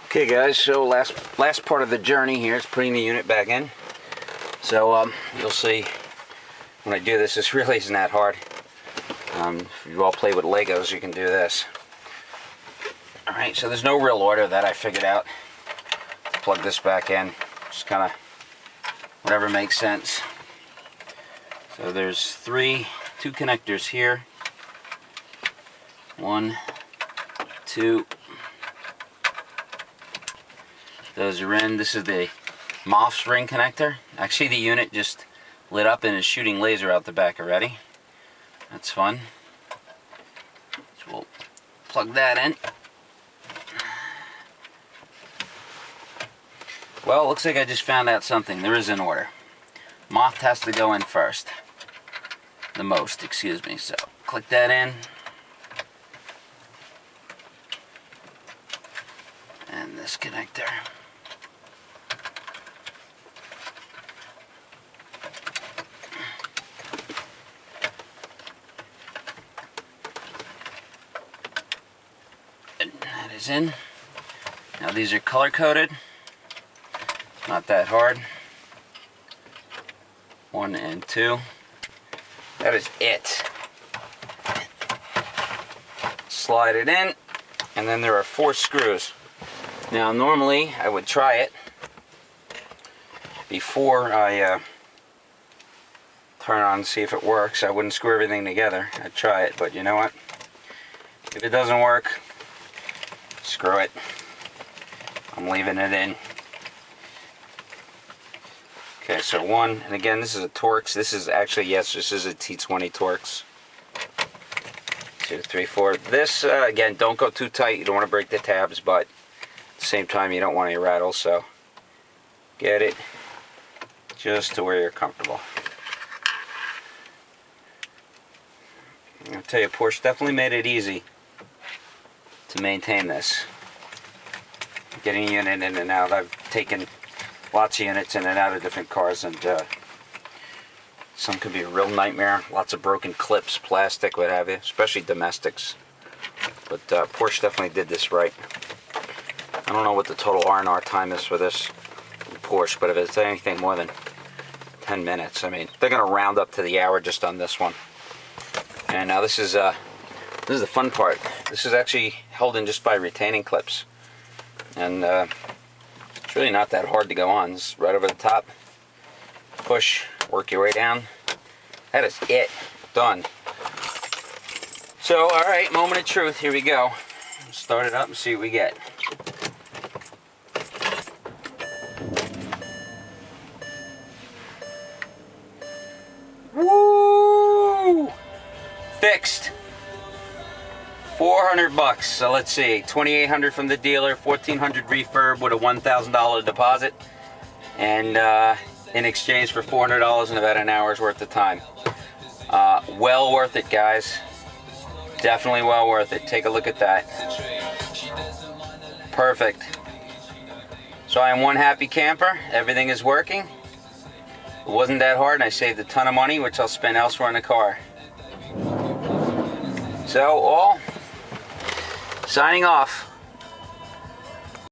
Okay guys, so last part of the journey here is putting the unit back in. So you'll see when I do this, this really isn't that hard. If you all play with Legos, you can do this. Alright, so there's no real order that I figured out. Plug this back in, just kind of whatever makes sense. So there's two connectors here. 1, 2. Those are in. This is the MOFS ring connector. Actually, the unit just lit up and is shooting laser out the back already. That's fun. So we'll plug that in. Well, it looks like I just found out something. There is an order. MOFS has to go in first. The most, excuse me. So click that in. And this connector. And that is in. Now these are color coded. Not that hard. 1 and 2. That is it. Slide it in, and then there are 4 screws. Now normally I would try it before I turn it on and see if it works. I wouldn't screw everything together. I'd try it, but you know what? If it doesn't work, screw it. I'm leaving it in. Okay, so 1, and again, this is a Torx. This is actually, yes, this is a T20 Torx. 2, 3, 4. This, again, don't go too tight. You don't want to break the tabs, but at the same time, you don't want any rattles, so get it just to where you're comfortable. I'll tell you, Porsche definitely made it easy to maintain this. Getting a unit in and out. I've taken lots of units in and out of different cars, and some could be a real nightmare. Lots of broken clips, plastic, what have you, especially domestics. But Porsche definitely did this right. I don't know what the total R&R time is for this Porsche, but if it's anything more than 10 minutes, I mean, they're going to round up to the hour just on this one. And now this is the fun part. This is actually held in just by retaining clips. And it's really not that hard to go on. It's right over the top. Push, work your way down. That is it. Done. So, alright, moment of truth. Here we go. Start it up and see what we get. Woo! Fixed. 400 bucks. So let's see, 2,800 from the dealer, 1,400 refurb with a $1,000 deposit, and in exchange for $400 in about an hour's worth of time. Well worth it, guys. Definitely well worth it. Take a look at that. Perfect. So I am one happy camper. Everything is working. It wasn't that hard, and I saved a ton of money, which I'll spend elsewhere in the car. So, all signing off.